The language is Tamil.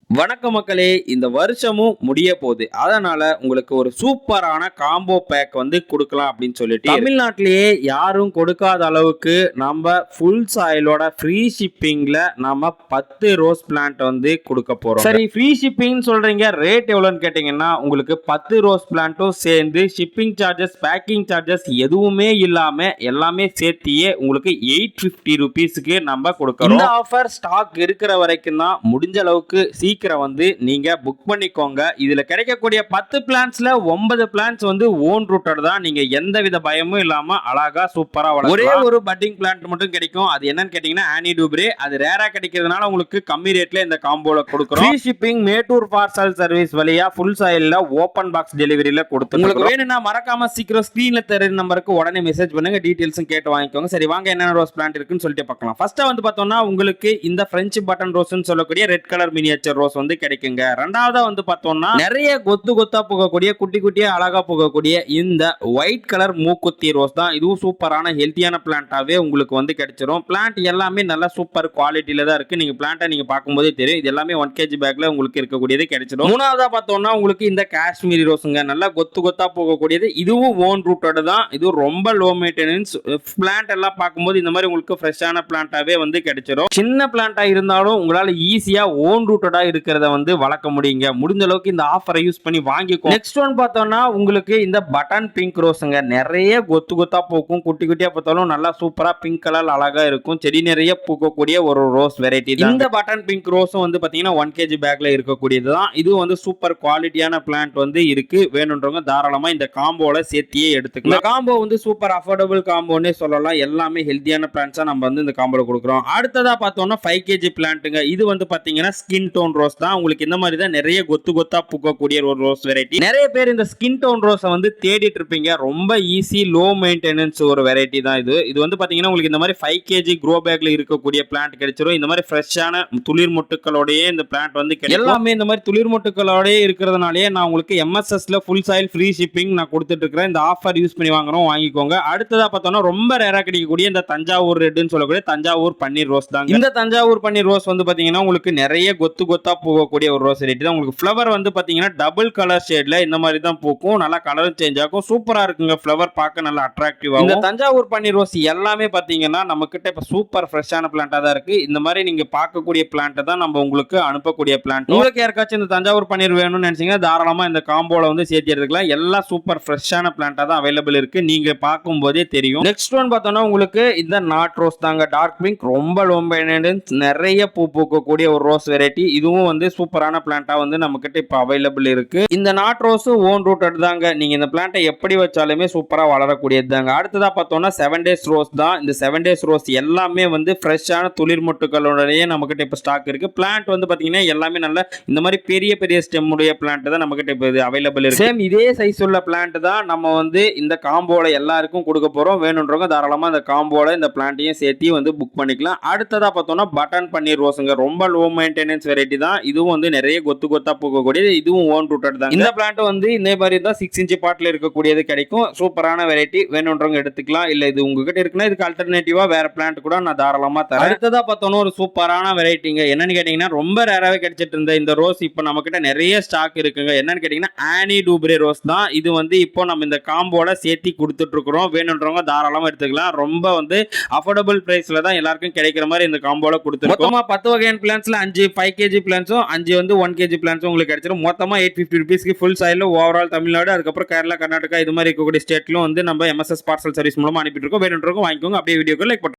வணக்க மக்களே, இந்த வருஷமும் முடிய போகுது. அதனால உங்களுக்கு ஒரு சூப்பரான காம்போ பேக் வந்து குடுக்கலாம் அப்படின்னு சொல்லிட்டு தமிழ்நாட்டிலேயே யாரும் கொடுக்காத அளவுக்கு நம்ம ஃபுல் சாயிலோட ஃப்ரீ ஷிப்பிங்ல நம்ம 10 ரோஸ் பிளான்ட் வந்து கொடுக்க போறோம். சரி, ஃப்ரீ ஷிப்பிங் சொல்றீங்க, ரேட் எவ்வளவுன்னு கேட்டீங்கன்னா உங்களுக்கு 10 ரோஸ் பிளான்ட்டும் சேர்ந்து ஷிப்பிங் சார்ஜஸ், பேக்கிங் சார்ஜஸ் எதுவுமே இல்லாம எல்லாமே சேர்த்தியே உங்களுக்கு 850 ருபீஸ்க்கு நம்ம கொடுக்கறோம். இந்த ஆஃபர் ஸ்டாக் இருக்கிற வரைக்கும் தான். முடிஞ்ச அளவுக்கு சீக்கிரம் வந்து நீங்க புக் பண்ணிக்கோங்க. இதுல கிடைக்கக்கூடிய 10 பிளான்ஸ்ல 9 பிளான்ஸ் வந்து ஓன் ரூட்டட் தான். நீங்க எந்தவித பயமும் இல்லாம அழகா சூப்பரா வளர்க்கலாம். ஒரே ஒரு பட்டிங் பிளான்ட் மட்டும் கிடைக்கும். அது என்னன்னு கேட்டீங்கன்னா ஆனி டூப்ரே. அது ரேரா கிடைக்கிறதுனால உங்களுக்கு கம்மி ரேட்ல இந்த காம்போல கொடுக்குறோம். Free shipping Mettur parcel service வழியா ஃபுல் சாயில்ல ஓபன் பாக்ஸ் டெலிவரியில கொடுத்து உங்களுக்கு வேணும்னா மறக்காம சீக்கிரம் ஸ்கிரீன்ல தெரியுற நம்பருக்கு உடனே மெசேஜ் பண்ணுங்க. டீடைல்ஸும் கேட்டு வாங்கிக்கோங்க. சரி, வாங்க என்னென்ன ரோஸ் பிளான்ட் இருக்குன்னு சொல்லிட்டு பார்க்கலாம். ஃபர்ஸ்ட் வந்து பார்த்தோம்னா உங்களுக்கு இந்த பிரெஞ்சு பட்டன் ரோஸ்னு சொல்லக்கூடிய ரெட் கலர் மினியேச்சர் ரோஸ் வந்து கிடைக்குங்க. ரெண்டாவதா வந்து பார்த்தோம்னா நிறைய கொத்து கொத்தா போகக்கூடிய குட்டி குட்டியா அழகா போகக்கூடிய இந்த ஒயிட் கலர் மூக்குத்தி ரோஸ் தான். இதுவும் சூப்பரான ஹெல்த்தியான பிளான்ட்டாவே உங்களுக்கு வந்து கிடைச்சிரும். பிளான்ட் எல்லாமே நல்ல சூப்பர் குவாலிட்டியில தான் இருக்கு. நீங்க பிளான்ட்டை நீங்க பார்க்கும்போதே தெரியும். இது எல்லாமே 1 kg பேக்ல உங்களுக்கு இருக்கக்கூடியது கிடைச்சிடும். மூணாவதா பார்த்தோம்னா உங்களுக்கு இந்த காஷ்மீரி ரோஸுங்க. நல்லா கொத்து கொத்தா போகக்கூடியது. இதுவும் ஓன் ரூட்டட் தான். இது ரொம்ப லோ மெயின்டெனன்ஸ் பிளான்ட். எல்லாம் பார்க்கும்போது இந்த மாதிரி உங்களுக்கு ஃப்ரெஷ்ஷான பிளான்ட்டாவே வந்து கிடைச்சிடும். சின்ன பிளான்ட்டா இருந்தாலும் உங்களால ஈஸியா ஓன் ரூட்டடா இருக்கிறத வந்து வளர்க்க முடியுங்க. முடிஞ்ச அளவுக்கு இந்த ஆஃபரை யூஸ் பண்ணி வாங்கிக்கோ. நெக்ஸ்ட் ஒன் பார்த்தோம்னா உங்களுக்கு இந்த பட்டன் பிங்க் ரோஸுங்க. நிறைய கொத்து கொத்தா பூக்கும். குட்டி குட்டியா பார்த்தாலும் நல்லா சூப்பரா பிங்க் கலர் அழகா இருக்கும். செடி நிறைய பூக்கக்கூடிய ஒரு ரோஸ் வெரைட்டி தான். இந்த பட்டன் பிங்க் ரோஸும் வந்து பாத்தீங்கன்னா 1 kg பேக்ல இருக்கக்கூடியது தான். இது வந்து சூப்பர் குவாலிட்டியான பிளான்ட் வந்து இருக்கு. வேணுன்றவங்க தாராளமா இந்த காம்போல சேர்த்தியே எடுத்துக்கலாம். இந்த காம்போ வந்து சூப்பர் அஃபோர்டபிள் காம்போன்னே சொல்லலாம். எல்லாமே ஹெல்த்தியான பிளான்ட்ஸா நம்ம வந்து இந்த காம்போல கொடுக்குறோம். அடுத்ததா பார்த்தோம்னா 5 kg பிளான்ட்டுங்க. இது வந்து பாத்தீங்கன்னா ஸ்கின் டோன் ரோஸ் தான். உங்களுக்கு இந்த மாதிரி தான் நிறைய கொத்து கொத்தா பூக்கக்கூடிய ஒரு ரோஸ் வெரைட்டி. நிறைய பேர் இந்த ஸ்கின் டோன் ரோஸை வந்து தேடிட்டு இருப்பீங்க. ரொம்ப ஈஸி, லோ மெயின்டெனன்ஸ் ஒரு வெரைட்டி தான் இது. இது வந்து பாத்தீங்கன்னா உங்களுக்கு இந்த மாதிரி 5 kg க்ரோ பேக்ல இருக்கக்கூடிய பிளான்ட் கிடைச்சிரும். இந்த மாதிரி ஃப்ரெஷ்ஷான துளிர் மொட்டுக்களோடயே இந்த பிளான்ட் வந்து கிடைக்கும். எல்லாமே இந்த மாதிரி துளிர் மொட்டுக்களோடயே இருக்கிறதுனாலே நான் உங்களுக்கு MSSல ஃபுல் சாயில் ஃப்ரீ ஷிப்பிங் நான் கொடுத்துட்டு இருக்கிறேன். இந்த ஆஃபர் யூஸ் பண்ணி வாங்குறோம், வாங்கிக்கோங்க. அடுத்ததா பார்த்தோம்னா ரொம்ப ரேரா கிடைக்கக்கூடிய இந்த தஞ்சாவூர் ரெட்னு சொல்லக்கூடிய தஞ்சாவூர் பன்னீர் ரோஸ் தான். இந்த தஞ்சாவூர் பன்னீர் ரோஸ் வந்து பாத்தீங்கன்னா உங்களுக்கு நிறைய கொத்து கொத்தா போகக்கூடிய ஒரு ரோஸ் வெரைட்டி தான். உங்களுக்கு ஃப்ளவர் வந்து பாத்தீங்கன்னா டபுள் கலர் ஷேட்ல இந்த மாதிரி தான் பூக்கும். நல்லா கலர் சேஞ்ச் ஆகும். சூப்பரா இருக்குங்க. ஃப்ளவர் பார்க்க நல்லா அட்ராக்டிவா. இந்த தஞ்சாவூர் பன்னீர் ரோஸ் எல்லாமே பாத்தீங்கன்னா நம்ம கிட்ட இப்ப சூப்பர் ஃப்ரெஷ்ஷான பிளான்ட்டா தான் இருக்கு. இந்த மாதிரி நீங்க பார்க்கக்கூடிய பிளான்ட் தான் நம்ம உங்களுக்கு அனுப்பக்கூடிய பிளான்ட். உங்களுக்கு யாருக்காச்சும் இந்த தஞ்சாவூர் பன்னீர் வேணும்னு நினைச்சீங்கன்னா தாராளமா இந்த காம்போல வந்து சேர்த்து எடுத்துக்கலாம். எல்லாம் சூப்பர் ஃப்ரெஷ்ஷான பிளான்ட்டா தான் அவைலபிள் இருக்கு. நீங்க பார்க்கும்போதே தெரியும். நெக்ஸ்ட் ஒன் பார்த்தோம்னா உங்களுக்கு இந்த நாட் ரோஸ் தாங்க. டார்க் பிங்க், ரொம்ப லோ மெயின்டெனன்ஸ், நிறைய பூ பூக்கக்கூடிய ஒரு ரோஸ் வெரைட்டி. இதுவும் வந்து சூப்பரான பிளான்ட்டா வந்து நம்ம கிட்ட இப்ப அவைலபிள் இருக்கு. இந்த நாட் ரோஸ் ஓன் ரூட்டட் தாங்க. நீங்க இந்த பிளான்ட்டை எப்படி வச்சாலுமே சூப்பரா வளரக்கூடியது தாங்க. அடுத்ததா பார்த்தோம்னா 7 days ரோஸ் தான். இந்த 7 days ரோஸ் எல்லாமே வந்து ஃப்ரெஷ்ஷான துளிர் மொட்டுகளோடயே நம்ம கிட்ட இப்ப ஸ்டாக் இருக்கு. பிளான்ட் வந்து பாத்தீங்கன்னா எல்லாமே நல்ல இந்த மாதிரி பெரிய பெரிய ஸ்டெம் உடைய பிளான்ட் தான் நம்ம கிட்ட இப்ப அவைலபிள் இருக்கு. சேம் இதே சைஸ் உள்ள பிளான்ட் தான் நம்ம வந்து இந்த காம்போல எல்லாருக்கும் கொடுக்க போறோம். வேணும்ன்றவங்க தாராளமா இந்த காம்போல இந்த பிளான்ட்டையும் சேர்த்து வந்து புக் பண்ணிக்கலாம். அடுத்ததா பார்த்தோம்னா பட்டன் பன்னீர் ரோஸுங்க. ரொம்ப லோ மெயின்டெனன்ஸ் வெரைட்டி தான். இதுவும் வந்து நிறைய கொத்து கொத்தா பூக்கக்கூடியது. இதுவும் ஓன் ரூட்டட் தான். இந்த பிளான்ட் வந்து இந்த மாதிரி தான் 6 inch பாட்ல இருக்கக்கூடியது கிடைக்கும். சூப்பரான வெரைட்டி. வேணும்ன்றவங்க எடுத்துக்கலாம். இல்ல இது உங்ககிட்ட இருக்குன்னா இதுக்கு அல்டர்னேட்டிவா வேற பிளான்ட் கூட நான் தாராளமா தரேன். அடுத்ததா பார்த்தோம்னா ஒரு சூப்பரான வெரைட்டிங்க. என்னன்னு கேட்டீங்கன்னா ரொம்ப ரேராவே கிடைச்சிட்டு இருந்த இந்த ரோஸ் இப்போ நம்ம கிட்ட நிறைய ஸ்டாக் இருக்குங்க. என்னன்னு கேட்டீங்கன்னா ஆனி டூப்ரே ரோஸ் தான். இது வந்து இப்போ நம்ம இந்த காம்போல சேர்த்தி கொடுத்துட்டு இருக்கிறோம். வேணும்ன்றவங்க தாராளமா எடுத்துக்கலாம். ரொம்ப வந்து அஃபோர்டபிள் பிரைஸ்ல தான் எல்லாருக்கும் கிடைக்கிற மாதிரி இந்த காம்போல கொடுத்துருக்கோம். மொத்தமா 10 வகையான பிளான்ஸ்ல 5 5 kg பிளான்ஸும் 5 வந்து 1 kg பிளான்ஸும் உங்களுக்கு கிடைச்சிடும். மொத்தமா 850 ருபீஸ்க்கு ஃபுல் சாயில்ல ஓவரால் தமிழ்நாடு, அதுக்கப்புறம் கேரளா, கர்நாடகா இது மாதிரி இருக்கக்கூடிய ஸ்டேட்லும் வந்து நம்ம MSS பார்சல் சர்வீஸ் மூலமா அனுப்பிட்டு இருக்கோம். வேணும்ன்றவங்க வாங்கிக்கோங்க. அப்படியே வீடியோக்கு லைக் போட்டு